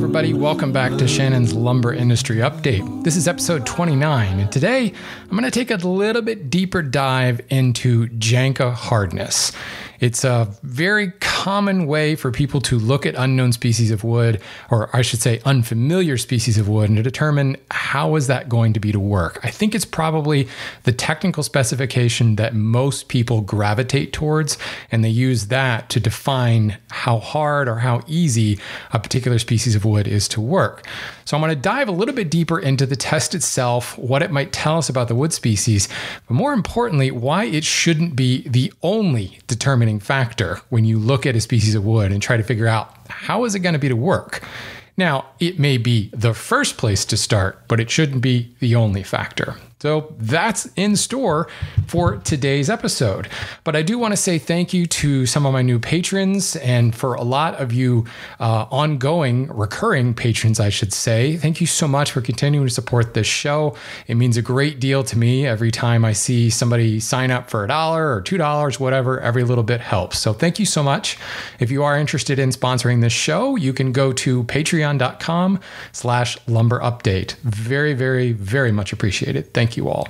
everybody. Welcome back to Shannon's Lumber Industry Update. This is episode 29, and today I'm going to take a little bit deeper dive into Janka Hardness. It's a very common way for people to look at unknown species of wood, or I should say unfamiliar species of wood, and to determine how is that going to be to work. I think it's probably the technical specification that most people gravitate towards, and they use that to define how hard or how easy a particular species of wood is to work. So I'm going to dive a little bit deeper into the test itself, what it might tell us about the wood species, but more importantly, why it shouldn't be the only determining factor when you look at a species of wood and try to figure out how is it going to be to work. Now, it may be the first place to start, but it shouldn't be the only factor. So that's in store for today's episode. But I do want to say thank you to some of my new patrons, and for a lot of you ongoing, recurring patrons, I should say. Thank you so much for continuing to support this show. It means a great deal to me. Every time I see somebody sign up for $1 or $2, whatever, every little bit helps. So thank you so much. If you are interested in sponsoring this show, you can go to patreon.com/lumberupdate. Very, very, very much appreciated. Thank you all.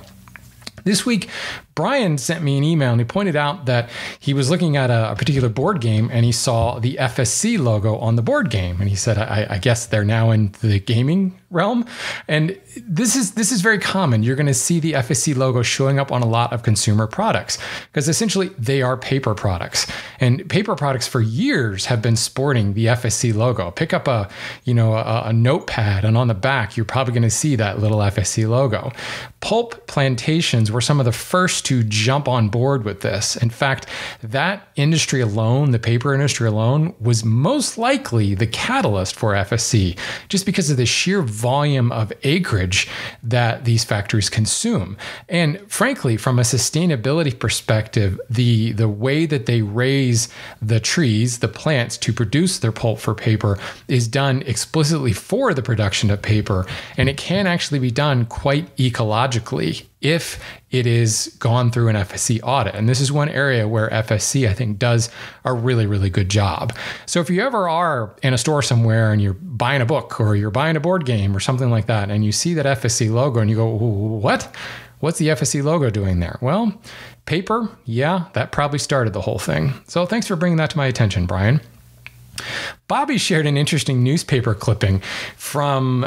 This week, Brian sent me an email and he pointed out that he was looking at a particular board game and he saw the FSC logo on the board game. And he said, I guess they're now in the gaming realm. And this is very common. You're going to see the FSC logo showing up on a lot of consumer products because essentially they are paper products. And paper products for years have been sporting the FSC logo. Pick up a notepad, and on the back, you're probably going to see that little FSC logo. Pulp plantations were some of the first to jump on board with this. In fact, that industry alone, the paper industry alone, was most likely the catalyst for FSC, just because of the sheer volume of acreage that these factories consume. And frankly, from a sustainability perspective, the way that they raise the trees, the plants to produce their pulp for paper is done explicitly for the production of paper. And it can actually be done quite ecologically if it is gone through an FSC audit. And this is one area where FSC, I think, does a really, really good job. So if you ever are in a store somewhere and you're buying a book or you're buying a board game or something like that, and you see that FSC logo and you go, what? What's the FSC logo doing there? Well, paper, yeah, that probably started the whole thing. So thanks for bringing that to my attention, Brian. Bobby shared an interesting newspaper clipping from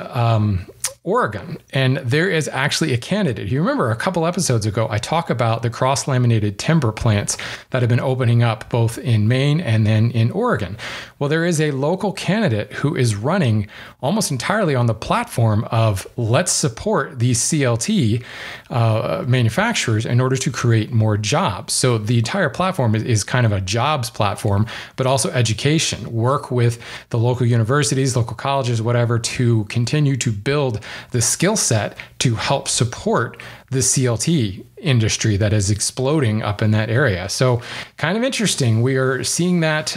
Oregon, and there is actually a candidate. You remember a couple episodes ago, I talk about the cross-laminated timber plants that have been opening up both in Maine and then in Oregon. Well, there is a local candidate who is running almost entirely on the platform of let's support these CLT manufacturers in order to create more jobs. So the entire platform is kind of a jobs platform, but also education. Work with the local universities, local colleges, whatever, to continue to build the skill set to help support the CLT industry that is exploding up in that area. So kind of interesting. We are seeing that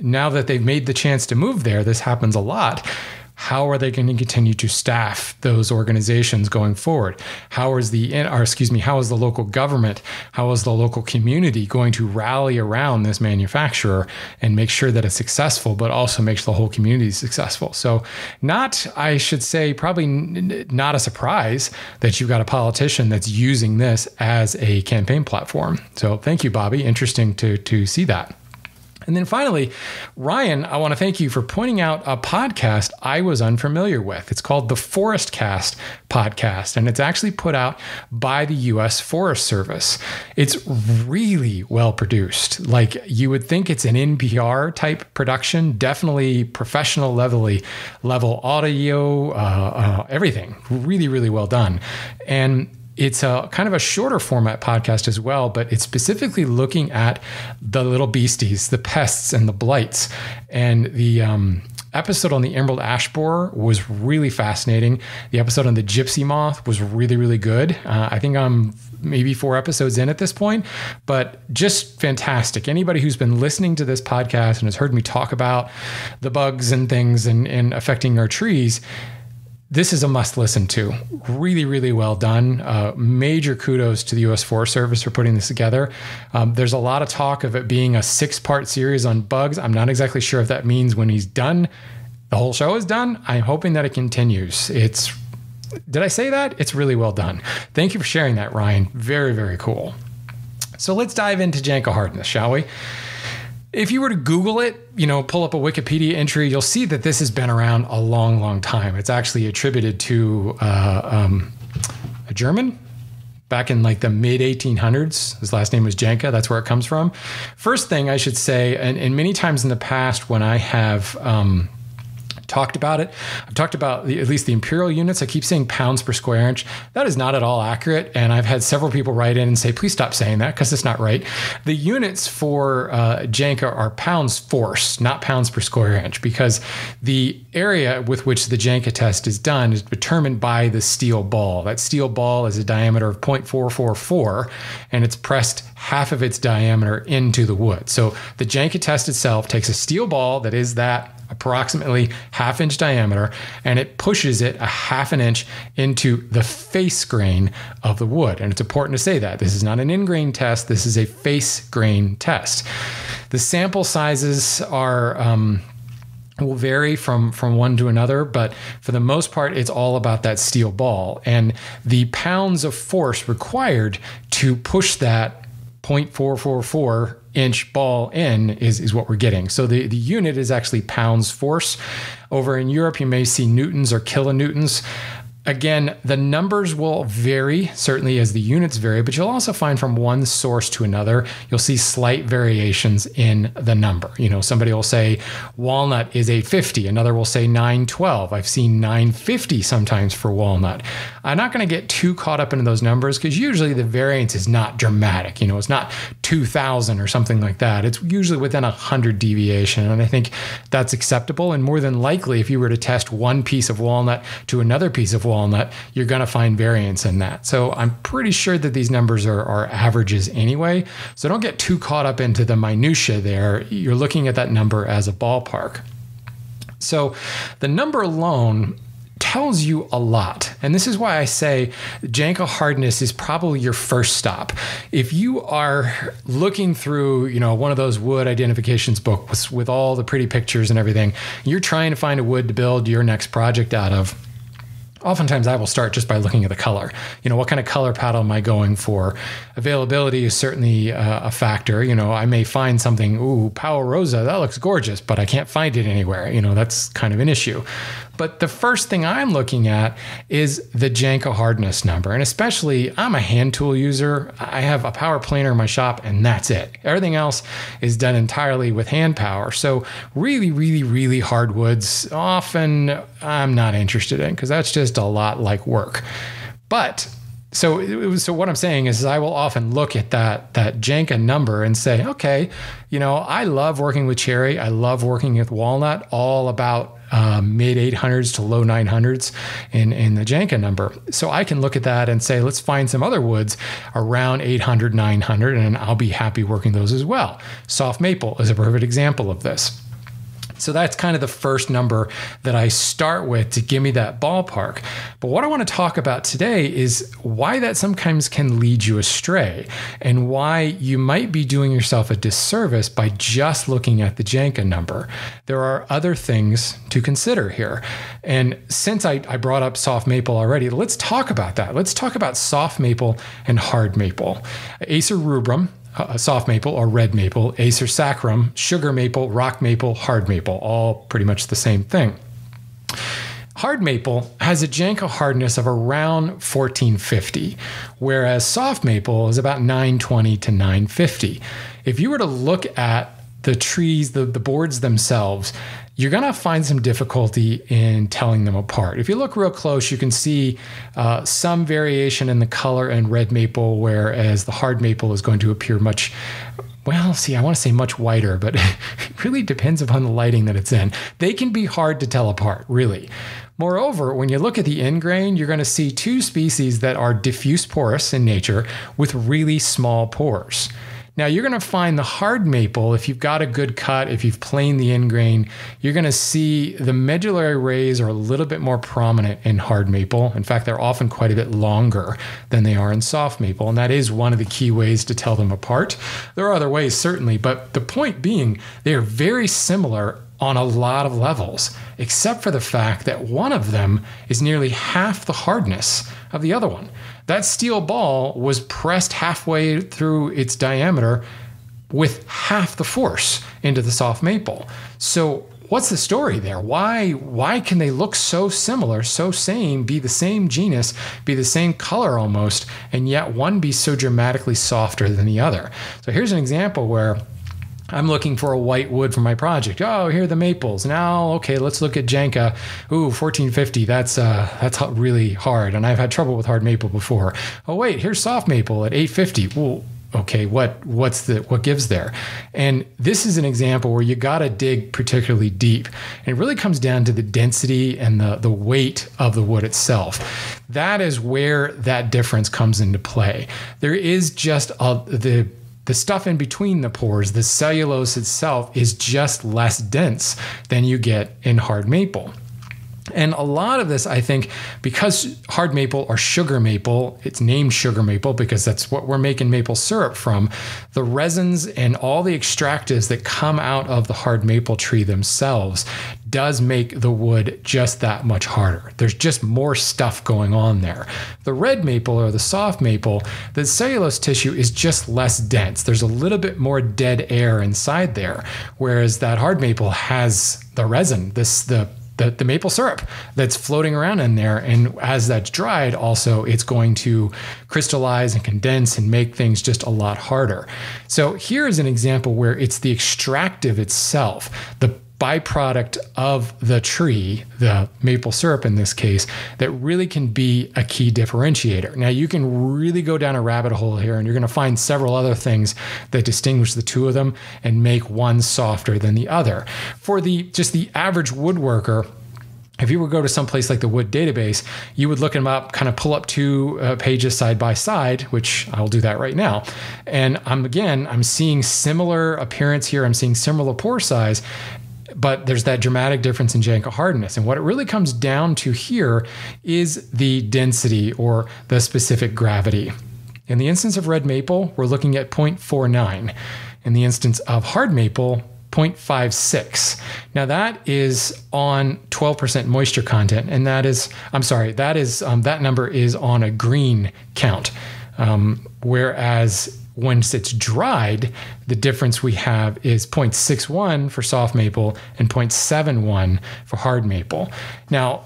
now that they've made the chance to move there. This happens a lot. How are they going to continue to staff those organizations going forward? How is the local government, how is the local community going to rally around this manufacturer and make sure that it's successful, but also makes the whole community successful? So probably not a surprise that you've got a politician that's using this as a campaign platform. So thank you, Bobby. Interesting to see that. And then finally, Ryan, I want to thank you for pointing out a podcast I was unfamiliar with. It's called the Forest Cast podcast, and it's actually put out by the U.S. Forest Service. It's really well produced. Like, you would think it's an NPR type production, definitely professional level audio, everything. Really, really well done. And it's a kind of a shorter format podcast as well, but it's specifically looking at the little beasties, the pests and the blights. And the episode on the emerald ash borer was really fascinating. The episode on the gypsy moth was really, really good. I think I'm maybe 4 episodes in at this point, but just fantastic. Anybody who's been listening to this podcast and has heard me talk about the bugs and things and affecting our trees, this is a must listen to. Really, really well done. Major kudos to the U.S. Forest Service for putting this together. There's a lot of talk of it being a 6-part series on bugs. I'm not exactly sure if that means when he's done the whole show is done. I'm hoping that it continues. Did I say that? It's really well done. Thank you for sharing that, Ryan. Very, very cool. So let's dive into Janka Hardness, shall we? If you were to Google it, pull up a Wikipedia entry, you'll see that this has been around a long, long time. It's actually attributed to a German back in like the mid 1800s. His last name was Janka. That's where it comes from. First thing I should say, and many times in the past when I have talked about it, I've talked about at least the imperial units. I keep saying pounds per square inch. That is not at all accurate. And I've had several people write in and say, please stop saying that because it's not right. The units for Janka are pounds force, not pounds per square inch, because the area with which the Janka test is done is determined by the steel ball. That steel ball is a diameter of 0.444, and it's pressed half of its diameter into the wood. So the Janka test itself takes a steel ball that is that approximately half-inch diameter, and it pushes it a half an inch into the face grain of the wood. And it's important to say that this is not an in-grain test. This is a face grain test. The sample sizes will vary from one to another, but for the most part, it's all about that steel ball and the pounds of force required to push that 0.444 inch ball in is what we're getting. So the unit is actually pounds force. Over in Europe, you may see newtons or kilonewtons. Again, the numbers will vary, certainly as the units vary, but you'll also find from one source to another, you'll see slight variations in the number. Somebody will say walnut is 850. Another will say 912. I've seen 950 sometimes for walnut. I'm not going to get too caught up into those numbers because usually the variance is not dramatic. It's not 2,000 or something like that. It's usually within 100 deviation. And I think that's acceptable. And more than likely, if you were to test one piece of walnut to another piece of walnut, you're going to find variance in that. So I'm pretty sure that these numbers are averages anyway. So don't get too caught up into the minutia there. You're looking at that number as a ballpark. So the number alone tells you a lot. And this is why I say Janka Hardness is probably your first stop. If you are looking through, one of those wood identifications books with all the pretty pictures and everything, you're trying to find a wood to build your next project out of, oftentimes I will start just by looking at the color. What kind of color paddle am I going for? Availability is certainly a factor. I may find something, Power Rosa, that looks gorgeous, but I can't find it anywhere. That's kind of an issue. But the first thing I'm looking at is the Janka Hardness number. And especially, I'm a hand tool user. I have a power planer in my shop, and that's it. Everything else is done entirely with hand power. So really, really, really hard woods, often I'm not interested in because that's just a lot like work. But so what I'm saying is I will often look at that Janka number and say, okay, I love working with cherry. I love working with walnut, all about mid 800s to low 900s in the Janka number. So I can look at that and say, let's find some other woods around 800, 900, and I'll be happy working those as well. Soft maple is a perfect example of this. So that's kind of the first number that I start with to give me that ballpark. But what I want to talk about today is why that sometimes can lead you astray and why you might be doing yourself a disservice by just looking at the Janka number. There are other things to consider here. And since I brought up soft maple already, let's talk about that. Let's talk about soft maple and hard maple. Acer rubrum, soft maple or red maple, Acer saccharum, sugar maple, rock maple, hard maple, all pretty much the same thing. Hard maple has a Janka hardness of around 1450, whereas soft maple is about 920 to 950. If you were to look at the trees, the boards themselves, you're going to find some difficulty in telling them apart. If you look real close, you can see some variation in the color in red maple, whereas the hard maple is going to appear much, I want to say much whiter, but it really depends upon the lighting that it's in. They can be hard to tell apart, really. Moreover, when you look at the end grain, you're going to see two species that are diffuse porous in nature with really small pores. Now, you're going to find the hard maple, if you've got a good cut, if you've planed the end grain, you're going to see the medullary rays are a little bit more prominent in hard maple. In fact, they're often quite a bit longer than they are in soft maple, and that is one of the key ways to tell them apart. There are other ways, certainly, but the point being, they are very similar on a lot of levels, except for the fact that one of them is nearly half the hardness of the other one. That steel ball was pressed halfway through its diameter with half the force into the soft maple. So what's the story there? Why can they look so similar, so same, be the same genus, be the same color almost, and yet one be so dramatically softer than the other? So here's an example where I'm looking for a white wood for my project. Oh, here are the maples. Now, okay, let's look at Janka. Ooh, 1450. That's really hard, and I've had trouble with hard maple before. Oh wait, here's soft maple at 850. Well, okay, what gives there? And this is an example where you got to dig particularly deep. And it really comes down to the density and the weight of the wood itself. That is where that difference comes into play. There is just the stuff in between the pores, the cellulose itself, is just less dense than you get in hard maple. And a lot of this, I think, because hard maple or sugar maple, it's named sugar maple because that's what we're making maple syrup from, the resins and all the extractives that come out of the hard maple tree themselves does make the wood just that much harder. There's just more stuff going on there. The red maple or the soft maple, the cellulose tissue is just less dense. There's a little bit more dead air inside there, whereas that hard maple has the resin, the maple syrup that's floating around in there. And as that's dried, also, it's going to crystallize and condense and make things just a lot harder. So here is an example where it's the extractive itself, the byproduct of the tree, the maple syrup in this case, that really can be a key differentiator. Now, you can really go down a rabbit hole here, and you're going to find several other things that distinguish the two of them and make one softer than the other. For just the average woodworker, if you would go to some place like the Wood Database, you would look them up, kind of pull up two pages side by side, which I'll do that right now. And I'm seeing similar appearance here. I'm seeing similar pore size, but there's that dramatic difference in Janka hardness. And what it really comes down to here is the density or the specific gravity. In the instance of red maple, we're looking at 0.49. In the instance of hard maple, 0.56. Now that is on 12% moisture content, and that number is on a green count. Whereas once it's dried, the difference we have is 0.61 for soft maple and 0.71 for hard maple. Now,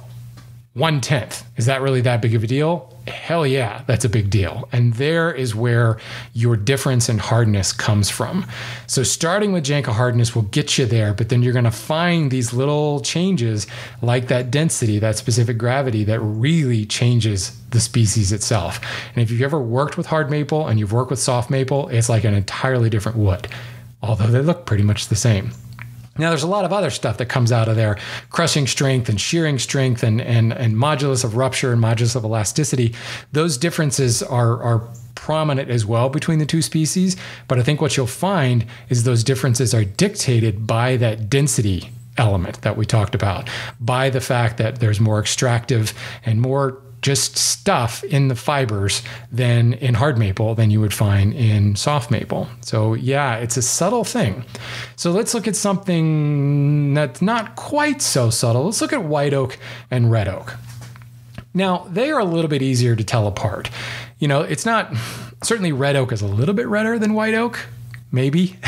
1/10, is that really that big of a deal? Hell yeah, that's a big deal. And there is where your difference in hardness comes from. So starting with Janka hardness will get you there, but then you're going to find these little changes like that density, that specific gravity that really changes the species itself. And if you've ever worked with hard maple and you've worked with soft maple, it's like an entirely different wood, although they look pretty much the same. Now, there's a lot of other stuff that comes out of there, crushing strength and shearing strength and modulus of rupture and modulus of elasticity. Those differences are prominent as well between the two species. But I think what you'll find is those differences are dictated by that density element that we talked about, by the fact that there's more extractive and more just stuff in the fibers than in hard maple than you would find in soft maple. So yeah, it's a subtle thing. So let's look at something that's not quite so subtle. Let's look at white oak and red oak. Now, they are a little bit easier to tell apart. It's not, certainly red oak is a little bit redder than white oak. Maybe,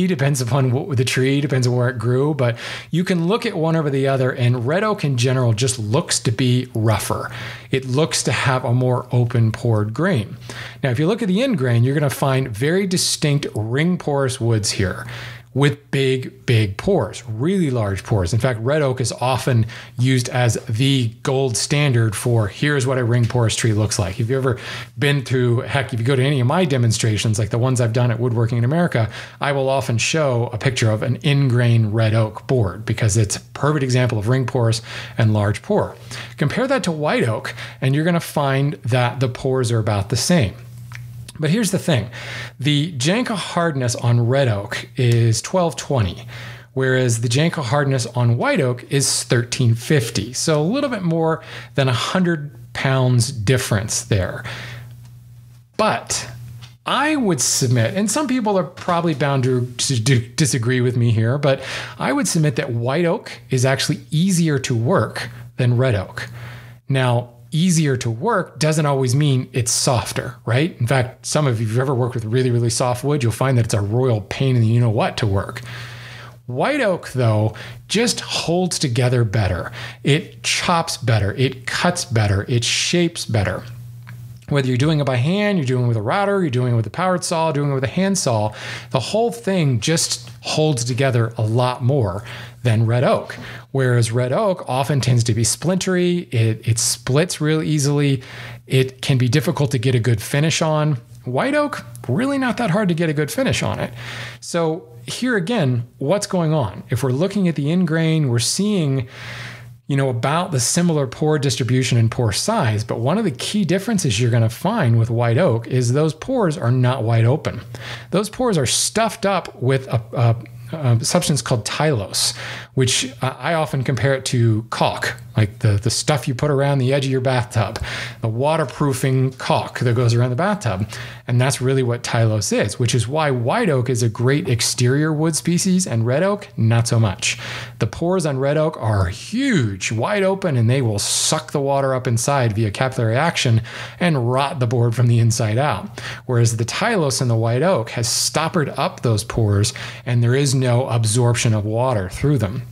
depends upon the tree, depends on where it grew, but you can look at one over the other, and red oak in general just looks to be rougher. It looks to have a more open pored grain. Now, if you look at the end grain, you're going to find very distinct ring porous woods here with big pores, really large pores. In fact, red oak is often used as the gold standard for here's what a ring porous tree looks like. If you've ever been through, if you go to any of my demonstrations, like the ones I've done at Woodworking in America, I will often show a picture of an in-grain red oak board because it's a perfect example of ring porous and large pore. Compare that to white oak, and you're gonna find that the pores are about the same. But here's the thing. The Janka hardness on red oak is 1220, whereas the Janka hardness on white oak is 1350. So a little bit more than 100 pounds difference there. But I would submit, and some people are probably bound to disagree with me here, but I would submit that white oak is actually easier to work than red oak. Now, easier to work doesn't always mean it's softer, right? In fact, some of you, if you've ever worked with really, really soft wood, you'll find that it's a royal pain in the you-know-what to work. White oak, though, just holds together better. It chops better. It cuts better. It shapes better. Whether you're doing it by hand, you're doing it with a router, you're doing it with a powered saw, doing it with a hand saw, the whole thing just holds together a lot more than red oak. Whereas red oak often tends to be splintery, it splits real easily, it can be difficult to get a good finish on. White oak, really not that hard to get a good finish on it. So here again, what's going on? If we're looking at the end grain, we're seeing about the similar pore distribution and pore size, but one of the key differences you're going to find with white oak is those pores are not wide open. Those pores are stuffed up with a substance called tylose, which I often compare it to caulk, like the stuff you put around the edge of your bathtub, the waterproofing caulk that goes around the bathtub. And that's really what tylose is, which is why white oak is a great exterior wood species and red oak, not so much. The pores on red oak are huge, wide open, and they will suck the water up inside via capillary action and rot the board from the inside out. Whereas the tylose in the white oak has stoppered up those pores, and there is no absorption of water through them.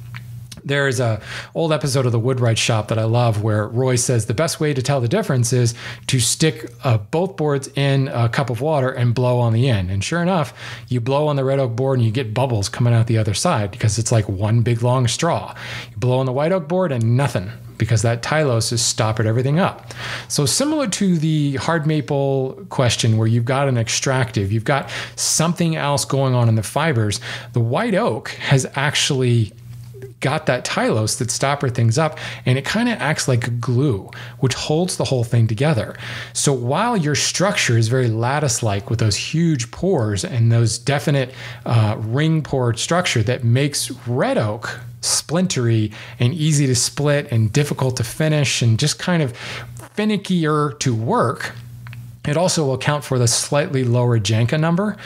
There's an old episode of the Woodwright Shop that I love where Roy says the best way to tell the difference is to stick both boards in a cup of water and blow on the end. And sure enough, you blow on the red oak board and you get bubbles coming out the other side because it's like one big long straw. You blow on the white oak board and nothing, because that tylose has stoppered everything up. So similar to the hard maple question where you've got an extractive, you've got something else going on in the fibers, the white oak has actually got that tylose that stoppered things up, and it kind of acts like a glue, which holds the whole thing together. So while your structure is very lattice-like with those huge pores and those definite ring pore structure that makes red oak splintery and easy to split and difficult to finish and just kind of finickier to work, it also will account for the slightly lower Janka number,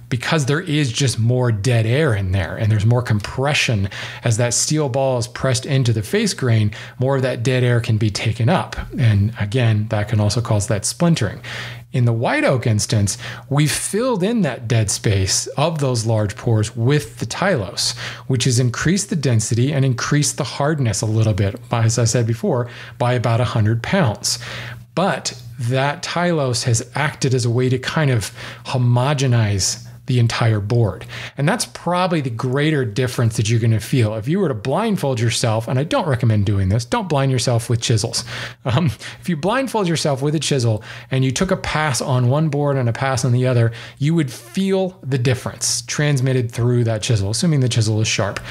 because there is just more dead air in there and there's more compression as that steel ball is pressed into the face grain, more of that dead air can be taken up. And again, that can also cause that splintering. In the white oak instance, we filled in that dead space of those large pores with the tylose, which has increased the density and increased the hardness a little bit, as I said before, by about 100 pounds. But that tylose has acted as a way to kind of homogenize the entire board. And that's probably the greater difference that you're going to feel. If you were to blindfold yourself, and I don't recommend doing this, don't blind yourself with chisels. If you blindfold yourself with a chisel and you took a pass on one board and a pass on the other, you would feel the difference transmitted through that chisel, assuming the chisel is sharp.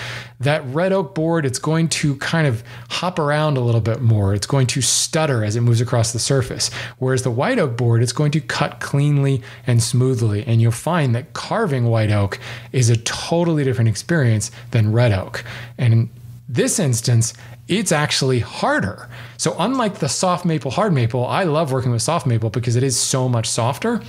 That red oak board, it's going to kind of hop around a little bit more. It's going to stutter as it moves across the surface. Whereas the white oak board, it's going to cut cleanly and smoothly. And you'll find that carving white oak is a totally different experience than red oak. And in this instance, it's actually harder. So unlike the soft maple, hard maple, I love working with soft maple because it is so much softer.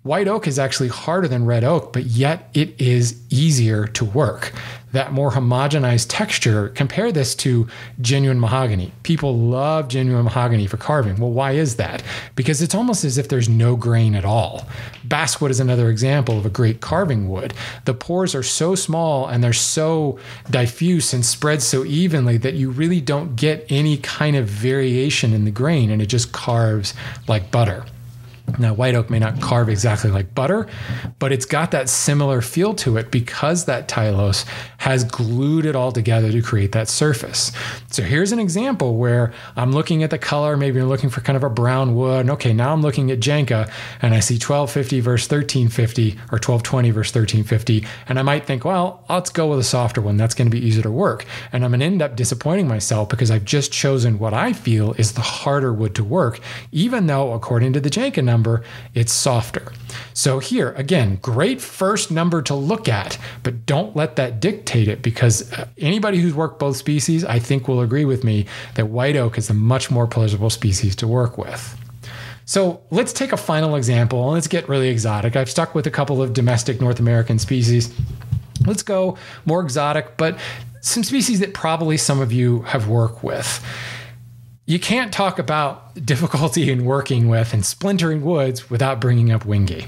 White oak is actually harder than red oak, but yet it is easier to work. That more homogenized texture, compare this to genuine mahogany. People love genuine mahogany for carving. Well, why is that? Because it's almost as if there's no grain at all. Basswood is another example of a great carving wood. The pores are so small and they're so diffuse and spread so evenly that you really don't get any kind of variation in the grain, and it just carves like butter. Now, white oak may not carve exactly like butter, but it's got that similar feel to it because that tylose has glued it all together to create that surface. So here's an example where I'm looking at the color, maybe I'm looking for kind of a brown wood. And okay, now I'm looking at Janka and I see 1250 versus 1350 or 1220 versus 1350. And I might think, well, let's go with a softer one. That's going to be easier to work. And I'm going to end up disappointing myself because I've just chosen what I feel is the harder wood to work, even though according to the Janka number, it's softer. So here, again, great first number to look at, but don't let that dictate it, because anybody who's worked both species, I think will agree with me that white oak is a much more pleasurable species to work with. So let's take a final example and let's get really exotic. I've stuck with a couple of domestic North American species. Let's go more exotic, but some species that probably some of you have worked with. You can't talk about difficulty in working with and splintering woods without bringing up wingay.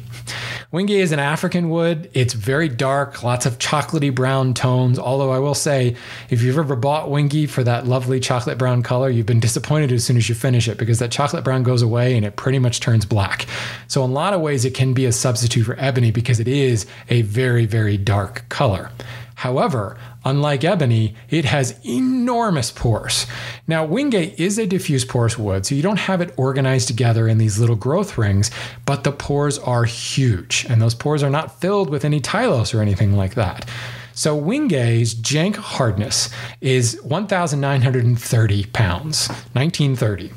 Wingay is an African wood. It's very dark, lots of chocolatey brown tones. Although I will say, if you've ever bought wingay for that lovely chocolate brown color, you've been disappointed as soon as you finish it because that chocolate brown goes away and it pretty much turns black. So in a lot of ways, it can be a substitute for ebony because it is a very, very dark color. However, unlike ebony, it has enormous pores. Now, wingay is a diffuse porous wood, so you don't have it organized together in these little growth rings, but the pores are huge, and those pores are not filled with any tylose or anything like that. So wingay's Janka hardness is 1,930 pounds, 1930.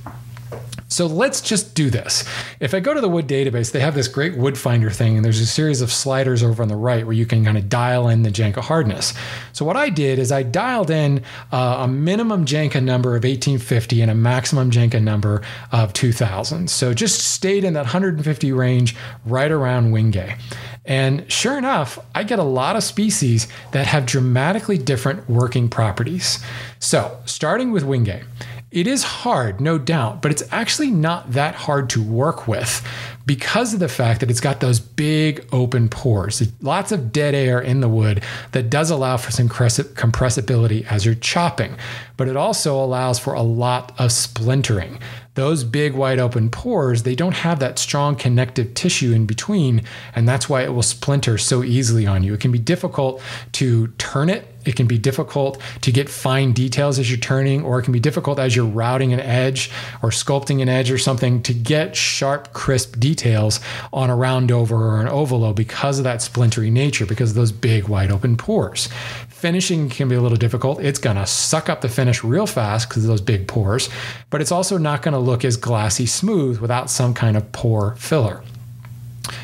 So let's just do this. If I go to the wood database, they have this great wood finder thing, and there's a series of sliders over on the right where you can kind of dial in the Janka hardness. So what I did is I dialed in a minimum Janka number of 1850 and a maximum Janka number of 2000. So just stayed in that 150 range right around wingay. And sure enough, I get a lot of species that have dramatically different working properties. So starting with wingay. It is hard, no doubt, but it's actually not that hard to work with because of the fact that it's got those big open pores. Lots of dead air in the wood that does allow for some compressibility as you're chopping, but it also allows for a lot of splintering. Those big wide open pores, they don't have that strong connective tissue in between, and that's why it will splinter so easily on you. It can be difficult to turn it. It can be difficult to get fine details as you're turning, or it can be difficult as you're routing an edge or sculpting an edge or something to get sharp, crisp details on a round over or an ovalo because of that splintery nature, because of those big wide open pores. Finishing can be a little difficult. It's going to suck up the finish real fast because of those big pores, but it's also not going to look as glassy smooth without some kind of pore filler.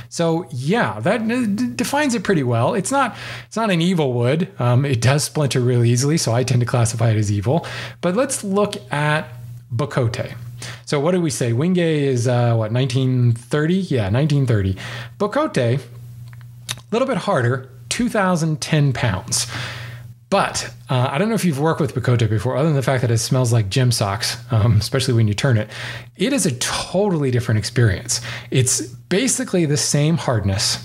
So yeah, that defines it pretty well. It's not an evil wood. It does splinter really easily, so I tend to classify it as evil. But let's look at bocote. So what did we say? Wingay is 1930? Yeah, 1930. Bocote, a little bit harder, 2,010 pounds. But I don't know if you've worked with bocote before, other than the fact that it smells like gym socks, especially when you turn it. It is a totally different experience. It's basically the same hardness,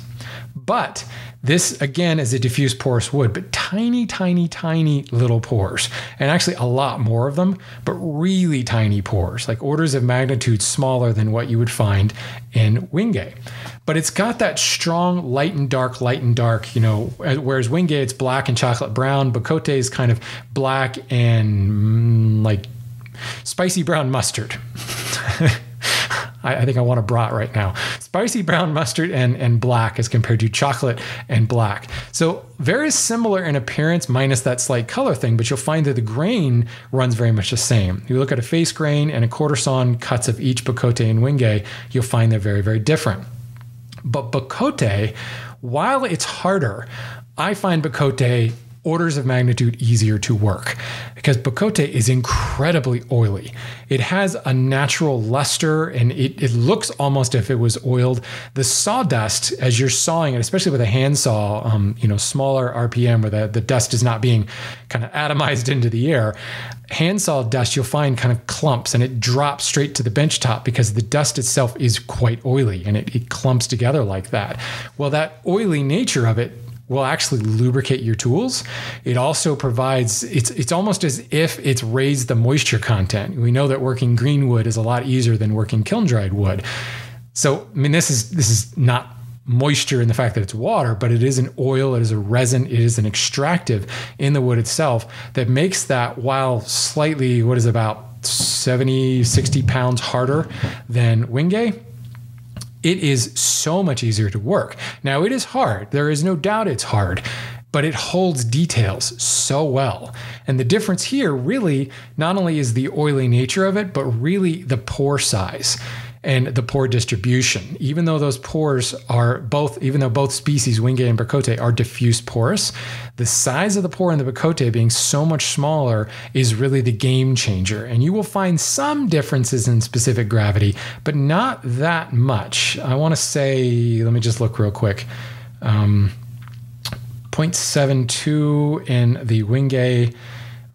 but this, again, is a diffuse porous wood, but tiny, tiny, tiny little pores, and actually a lot more of them, but really tiny pores, like orders of magnitude smaller than what you would find in wingay. But it's got that strong light and dark, whereas wingay, it's black and chocolate brown. Bocote is kind of black and like spicy brown mustard. I think I want a brat right now. Spicy brown mustard and black as compared to chocolate and black. So very similar in appearance, minus that slight color thing, but you'll find that the grain runs very much the same. You look at a face grain and a quarter sawn cuts of each bocote and wingay, you'll find they're very, very different. But bocote, while it's harder, I find bocote orders of magnitude easier to work because bocote is incredibly oily. It has a natural luster and it looks almost if it was oiled. The sawdust, as you're sawing it, especially with a hand saw, smaller RPM where the dust is not being kind of atomized into the air, hand saw dust you'll find kind of clumps and it drops straight to the bench top because the dust itself is quite oily and it clumps together like that. Well, that oily nature of it will actually lubricate your tools. It also provides, it's almost as if it's raised the moisture content. We know that working green wood is a lot easier than working kiln-dried wood. So, I mean, this is not moisture in the fact that it's water, but it is an oil, it is a resin, it is an extractive in the wood itself that makes that, while slightly, about 70, 60 pounds harder than wingay, it is so much easier to work. Now, it is hard. There is no doubt it's hard, but it holds details so well. And the difference here really not only is the oily nature of it, but really the pore size. and the pore distribution. Even though those pores are even though both species, Wingay and Bacote, are diffuse porous, the size of the pore in the Bacote being so much smaller is really the game changer. And you will find some differences in specific gravity, but not that much. I want to say, let me just look real quick. 0.72 in the Wingay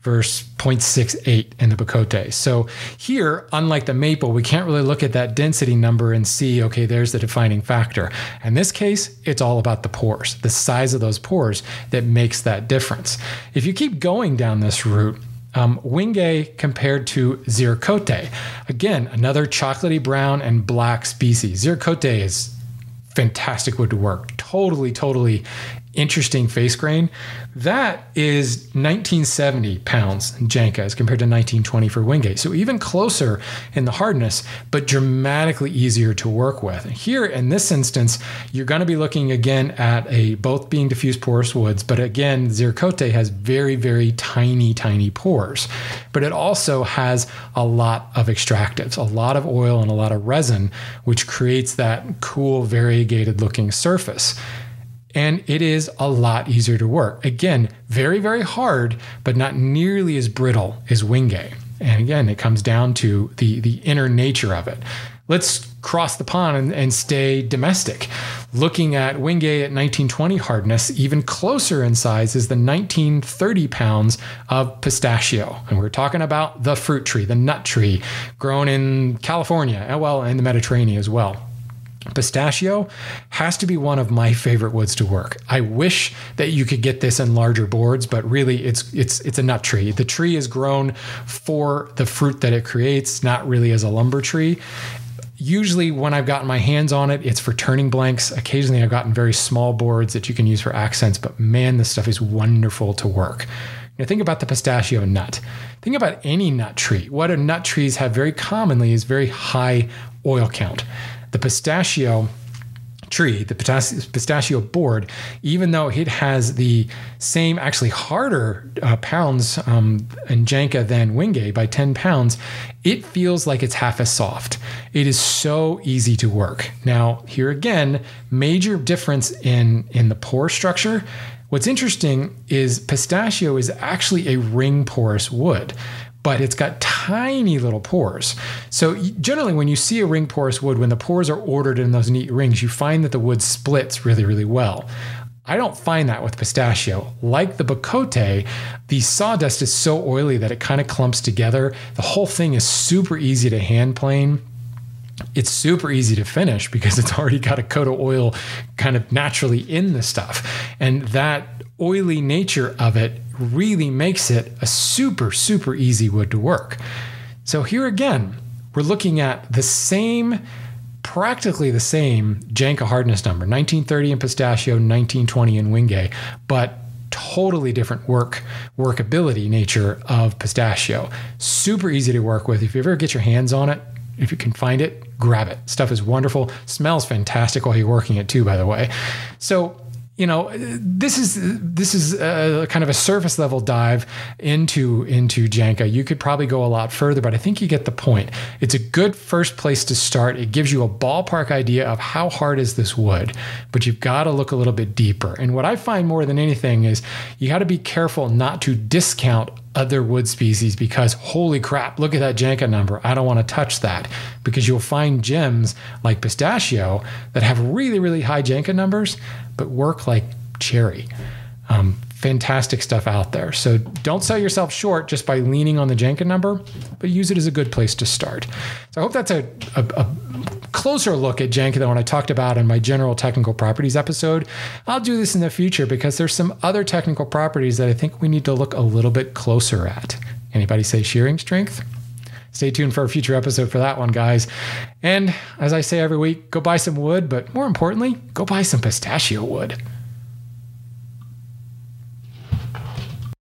versus 0.68 in the Bacote. So here, unlike the maple, we can't really look at that density number and see, okay, there's the defining factor. In this case, it's all about the pores, the size of those pores that makes that difference. If you keep going down this route, Wingay compared to Ziricote, again, another chocolatey brown and black species. Ziricote is fantastic wood to work. Totally interesting face grain. That is 1970 pounds in Janka as compared to 1920 for Wingay. So even closer in the hardness, but dramatically easier to work with. Here in this instance, you're going to be looking again at both being diffuse porous woods, but again, Ziricote has very tiny pores. But it also has a lot of extractives, a lot of oil and a lot of resin, which creates that cool variegated looking surface. And it is a lot easier to work. Again, very hard, but not nearly as brittle as Wingay. And again, it comes down to the inner nature of it. Let's cross the pond and stay domestic. Looking at Wingay at 1920 hardness, even closer in size is the 1930 pounds of pistachio. And we're talking about the fruit tree, the nut tree, grown in California, and the Mediterranean as well. Pistachio has to be one of my favorite woods to work. I wish that you could get this in larger boards, but really it's a nut tree. The tree is grown for the fruit that it creates, not really as a lumber tree. Usually when I've gotten my hands on it, it's for turning blanks. Occasionally I've gotten very small boards that you can use for accents, but man, this stuff is wonderful to work. Now think about the pistachio nut. Think about any nut tree. What nut trees have very commonly is very high oil count. The pistachio tree, the pistachio board, even though it has the same, actually harder pounds in Janka than Wingay by 10 pounds, it feels like it's half as soft. It is so easy to work. Now, here again, major difference in the pore structure. What's interesting is pistachio is actually a ring porous wood, but it's got tiny little pores. So generally when you see a ring porous wood, when the pores are ordered in those neat rings, you find that the wood splits really well. I don't find that with pistachio. Like the Bacote, the sawdust is so oily that it kind of clumps together. The whole thing is super easy to hand plane. It's super easy to finish because it's already got a coat of oil kind of naturally in the stuff. And that oily nature of it really makes it a super easy wood to work. So here again, we're looking at practically the same Janka hardness number, 1930 in pistachio, 1920 in Wingay, but totally different workability nature of pistachio. Super easy to work with. If you ever get your hands on it, if you can find it, grab it. Stuff is wonderful. Smells fantastic while you're working it too, by the way. So, this is kind of a surface level dive into Janka. You could probably go a lot further, but I think you get the point. It's a good first place to start. It gives you a ballpark idea of how hard is this wood, but you've got to look a little bit deeper. And what I find more than anything is you got to be careful not to discount other wood species because holy crap, look at that Janka number. I don't want to touch that, because you'll find gems like pistachio that have really high Janka numbers, but work like cherry. Fantastic stuff out there. So don't sell yourself short just by leaning on the Janka number, but use it as a good place to start. So I hope that's a closer look at Janka than what I talked about in my general technical properties episode. I'll do this in the future because there's some other technical properties that I think we need to look a little bit closer at. Anybody say shearing strength? Stay tuned for a future episode for that one, guys. And as I say every week, go buy some wood, but more importantly, go buy some pistachio wood.